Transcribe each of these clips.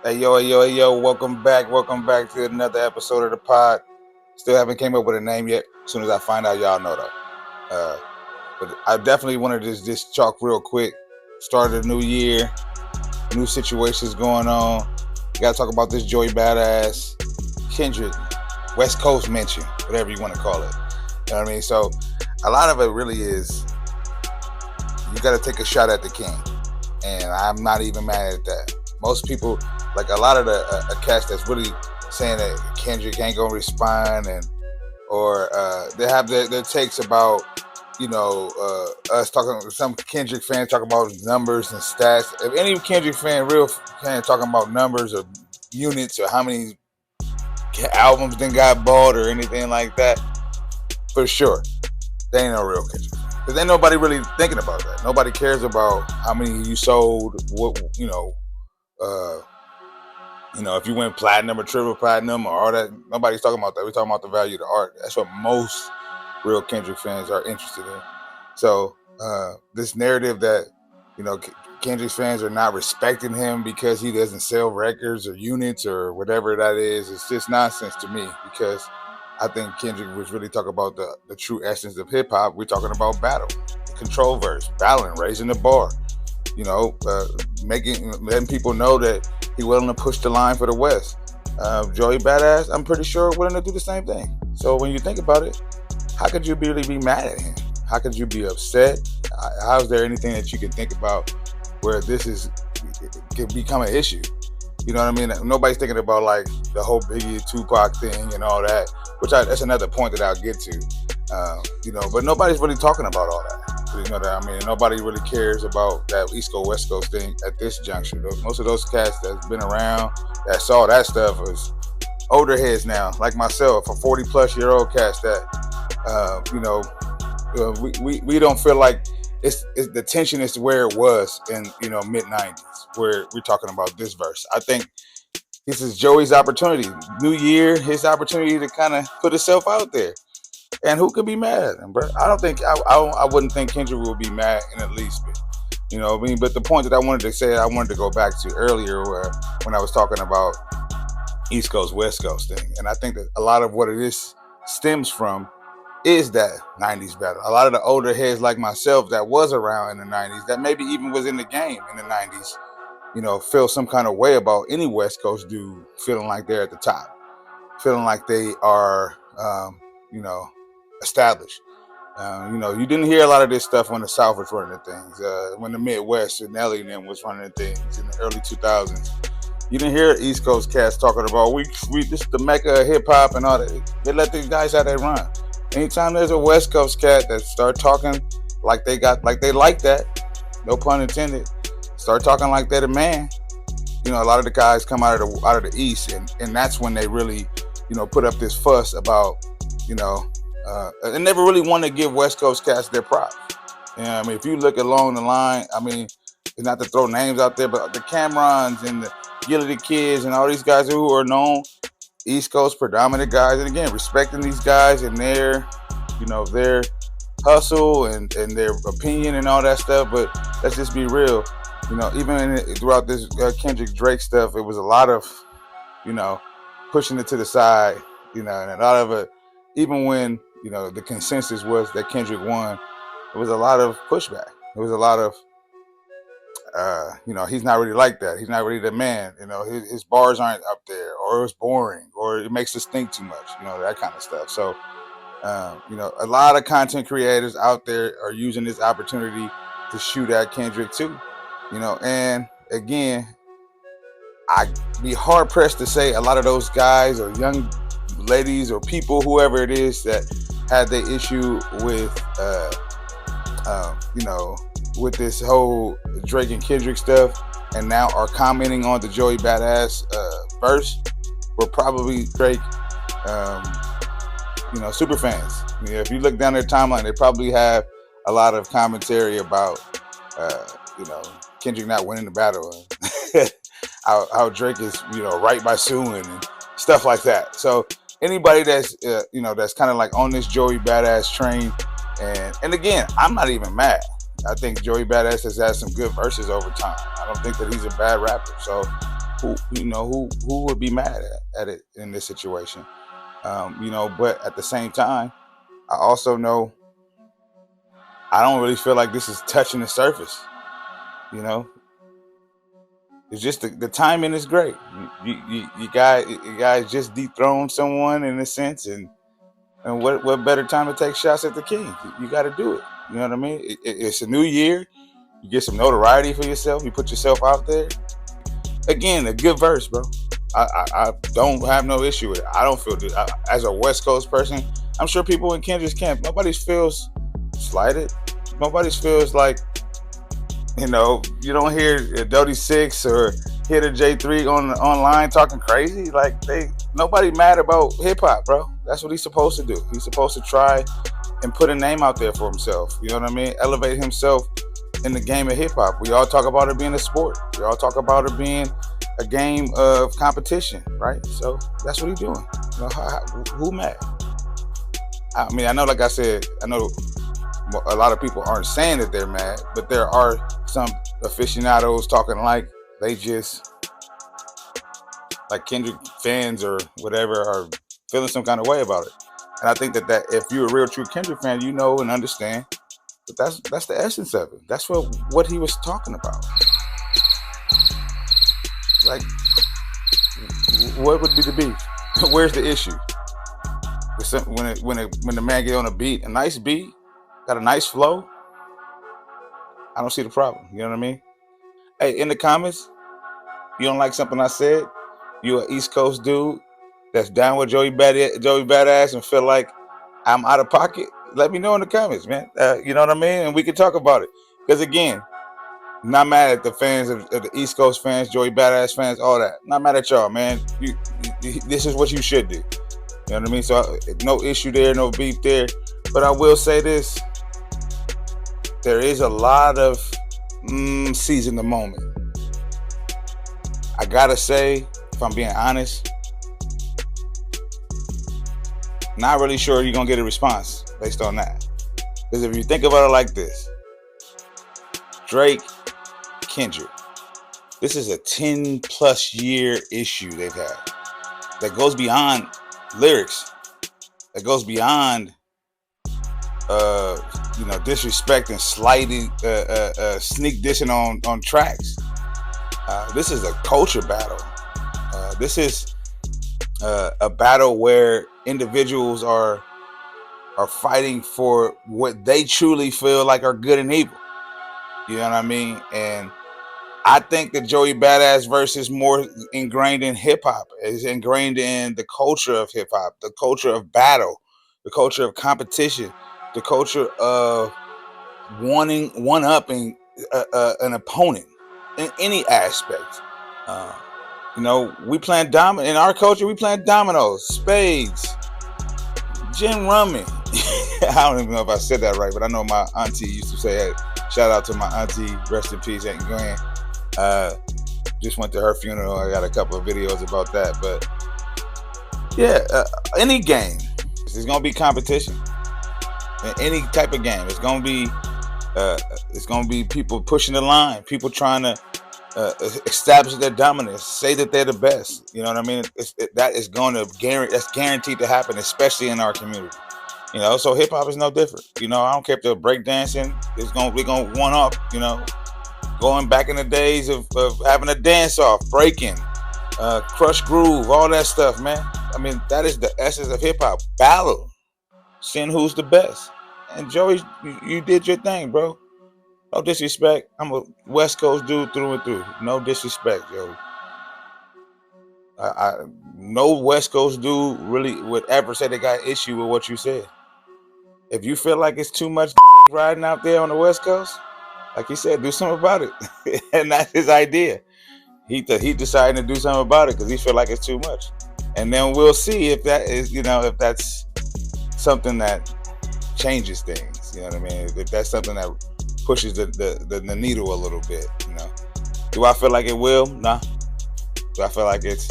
Hey yo, welcome back to another episode of the pod. Still haven't came up with a name yet. As soon as I find out, y'all know though. But I definitely wanted to just talk real quick. Start of the new year, new situations going on. Got to talk about this Joey Badass, Kendrick, West Coast mention, whatever you want to call it. You know what I mean? So a lot of it really is you got to take a shot at the king, and I'm not even mad at that. Most people, like a lot of the cast that's really saying that Kendrick ain't gonna respond, and or they have their takes about us talking. Some Kendrick fans talking about numbers and stats. If any Kendrick fan, real fan, talking about numbers or units or how many albums then got bought or anything like that, for sure, they ain't no real Kendrick. Because ain't nobody really thinking about that. Nobody cares about how many you sold. Uh, if you went platinum or triple platinum or all that, nobody's talking about that. We're talking about the value of the art. That's what most real Kendrick fans are interested in. So this narrative that Kendrick fans are not respecting him because he doesn't sell records or units or whatever that is, it's just nonsense to me. Because I think Kendrick was really talking about the true essence of hip hop. We're talking about battle, control verse, battling, raising the bar. Letting people know that he willing to push the line for the West. Joey Badass, I'm pretty sure willing to do the same thing. So when you think about it, how could you really be mad at him? How could you be upset? How is there anything that you can think about where can become an issue? You know what I mean? Nobody's thinking about like the whole Biggie Tupac thing and all that, that's another point that I'll get to. But nobody's really talking about all that. You know what I mean? Nobody really cares about that East Coast West Coast thing at this juncture. Most of those cats that's been around that saw that stuff was older heads now, like myself, a 40-plus-year-old cats that we don't feel like it's the tension is where it was in mid 90s, where we're talking about this verse. I think this is Joey's opportunity, new year, his opportunity to kind of put himself out there. And who could be mad at him, bro? I don't think I wouldn't think Kendrick would be mad in the least bit. You know what I mean? But the point that I wanted to go back to earlier, when I was talking about East Coast West Coast thing, and I think that a lot of what it is stems from is that 90s battle. A lot of the older heads like myself that was around in the 90s, that maybe even was in the game in the 90s, feel some kind of way about any West Coast dude feeling like they're at the top, feeling like they are, established. You didn't hear a lot of this stuff when the South was running things, when the Midwest and Nelly and them was running things in the early 2000s. You didn't hear East Coast cats talking about we this is the mecca of hip hop and all that. They let these guys have their run. Anytime there's a West Coast cat that start talking like they like that, no pun intended, start talking like they're the man. A lot of the guys come out of the East, and that's when they really, put up this fuss about, they never really want to give West Coast cats their props. I mean, if you look along the line, I mean, it's not to throw names out there, but the Camerons and the Gilly Kids and all these guys who are known East Coast predominant guys, and again, respecting these guys and their hustle and their opinion and all that stuff. But let's just be real, even throughout this Kendrick Drake stuff, it was a lot of, pushing it to the side, and a lot of it, even when, the consensus was that Kendrick won, it was a lot of pushback. It was a lot of, he's not really like that. He's not really the man. His bars aren't up there, or it was boring, or it makes us think too much, that kind of stuff. So, a lot of content creators out there are using this opportunity to shoot at Kendrick too, and again, I'd be hard pressed to say a lot of those guys or young ladies or people, whoever it is that had the issue with, with this whole Drake and Kendrick stuff, and now are commenting on the Joey Badass verse, were probably Drake, super fans. If you look down their timeline, they probably have a lot of commentary about, Kendrick not winning the battle, and how Drake is, right by suing and stuff like that. So anybody that's, that's kind of like on this Joey Badass train, and again, I'm not even mad. I think Joey Badass has had some good verses over time. I don't think that he's a bad rapper. So who would be mad at it in this situation? But at the same time, I also know I don't really feel like this is touching the surface. It's just the timing is great. You guys just dethroned someone in a sense, and what better time to take shots at the king? You got to do it. You know what I mean? It's a new year. You get some notoriety for yourself. You put yourself out there. Again, a good verse, bro. I don't have no issue with it. I don't feel this. As a West Coast person, I'm sure people in Kendrick's camp, nobody feels slighted. Nobody feels like, you don't hear Dodie 6 or hear the J3 online talking crazy. Like, nobody mad about hip hop, bro. That's what he's supposed to do. He's supposed to try and put a name out there for himself. You know what I mean? Elevate himself in the game of hip hop. We all talk about it being a sport. We all talk about it being a game of competition, right? So that's what he's doing. Who mad? I mean, I know, like I said, I know a lot of people aren't saying that they're mad, but there are some aficionados talking like they just, like Kendrick fans or whatever, are feeling some kind of way about it. And I think that if you're a real true Kendrick fan, you know and understand that that's the essence of it. That's what he was talking about. Like, what would be the beef? Where's the issue? When the man get on a beat, a nice beat, got a nice flow, I don't see the problem. You know what I mean? Hey, in the comments, you don't like something I said, you an East Coast dude that's down with Joey Badass and feel like I'm out of pocket, let me know in the comments, man. You know what I mean? And we can talk about it. Because again, I'm not mad at the fans of the East Coast fans, Joey Badass fans, all that. Not mad at y'all, man. This is what you should do. You know what I mean? So no issue there, no beef there. But I will say this. There is a lot of seizing the moment. I gotta say, if I'm being honest, not really sure you're gonna get a response based on that. Because if you think about it like this, Drake, Kendrick, this is a 10+ year issue they've had that goes beyond lyrics, that goes beyond disrespect and slighting, sneak dissing on tracks. This is a culture battle. This is a battle where individuals are fighting for what they truly feel like are good and evil. You know what I mean? And I think the Joey Badass verse is more ingrained in hip hop. It's ingrained in the culture of hip hop, the culture of battle, the culture of competition, the culture of one-upping an opponent in any aspect. We playing in our culture. We playing dominoes, spades, gin rummy. I don't even know if I said that right, but I know my auntie used to say, hey, shout out to my auntie, rest in peace, Aunt Gwen. Just went to her funeral. I got a couple of videos about that. But yeah, any game, there's gonna be competition. In any type of game, it's gonna be people pushing the line, people trying to establish their dominance, say that they're the best. You know what I mean? That's guaranteed to happen, especially in our community. So hip hop is no different. I don't care if they're breakdancing. We're gonna one up. Going back in the days of having a dance off, breaking, crush groove, all that stuff, man. I mean, that is the essence of hip hop. Battle, seeing who's the best. And Joey, you did your thing, bro. No disrespect. I'm a West Coast dude through and through. No disrespect, Joey. No West Coast dude really would ever say they got issue with what you said. If you feel like it's too much riding out there on the West Coast, like he said, do something about it. And that's his idea. He decided to do something about it because he feel like it's too much. And then we'll see if that is, if that's something that changes things. You know what I mean? If that's something that pushes the needle a little bit. Do I feel like it will? Nah. Do I feel like it's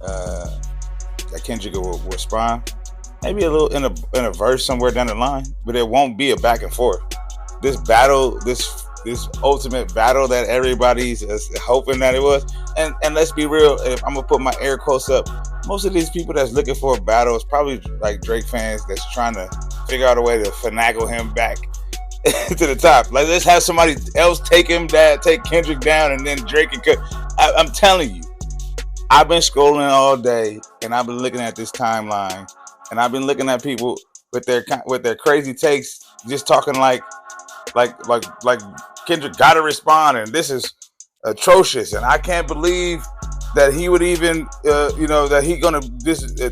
that Kendrick will respond? Maybe a little in a verse somewhere down the line, but it won't be a back and forth. This battle, this this ultimate battle that everybody's hoping that it was. And let's be real, if I'm gonna put my air quotes up, most of these people that's looking for a battle is probably like Drake fans that's trying to figure out a way to finagle him back to the top. Like, let's have somebody else take him down, take Kendrick down, and then Drake and I'm telling you, I've been scrolling all day, and I've been looking at this timeline, and I've been looking at people with their crazy takes, just talking like Kendrick gotta respond, and this is atrocious, and I can't believe that he would even that he gonna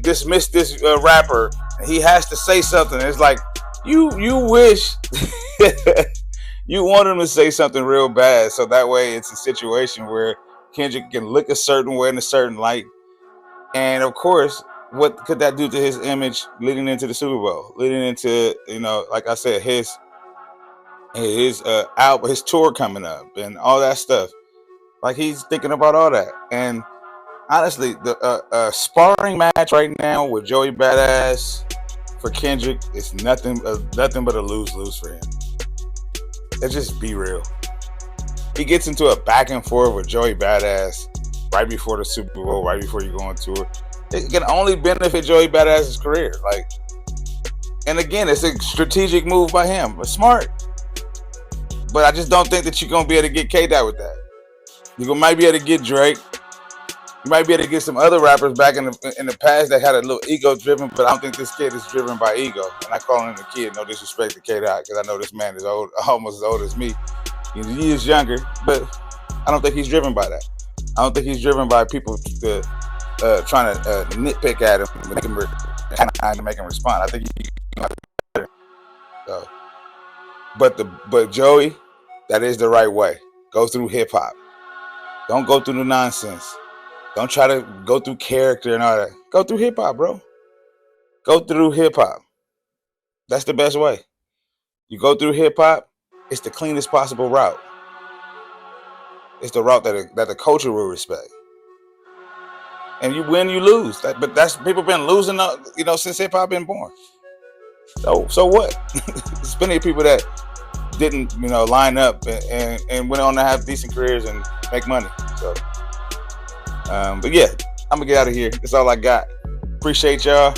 dismiss this rapper. He has to say something. It's like you wish you want him to say something real bad, so that way it's a situation where Kendrick can look a certain way in a certain light. And of course, what could that do to his image leading into the Super Bowl, leading into, like I said, his album, his tour coming up, and all that stuff. Like, he's thinking about all that. And honestly, the sparring match right now with Joey Badass for Kendrick is nothing but a lose-lose for him. Let's just be real. He gets into a back and forth with Joey Badass right before the Super Bowl, right before you go on tour. It can only benefit Joey Badass's career. Like, and again, it's a strategic move by him. It's smart. But I just don't think that you're going to be able to get Kdot with that. You might be able to get Drake. You might be able to get some other rappers back in the past that had a little ego driven, but I don't think this kid is driven by ego. And I call him a kid, no disrespect to Kdot, because I know this man is almost as old as me. He is younger, but I don't think he's driven by that. I don't think he's driven by people trying to nitpick at him and make him respond. I think he better. So, but Joey, that is the right way. Go through hip hop. Don't go through the nonsense. Don't try to go through character and all that. Go through hip hop, bro. Go through hip hop. That's the best way. You go through hip hop. It's the cleanest possible route. It's the route that the culture will respect. And you win, you lose. But that's people been losing, since hip hop been born. So what? There's plenty of people that didn't, line up and went on to have decent careers and make money. So, but yeah, I'm gonna get out of here. That's all I got. Appreciate y'all.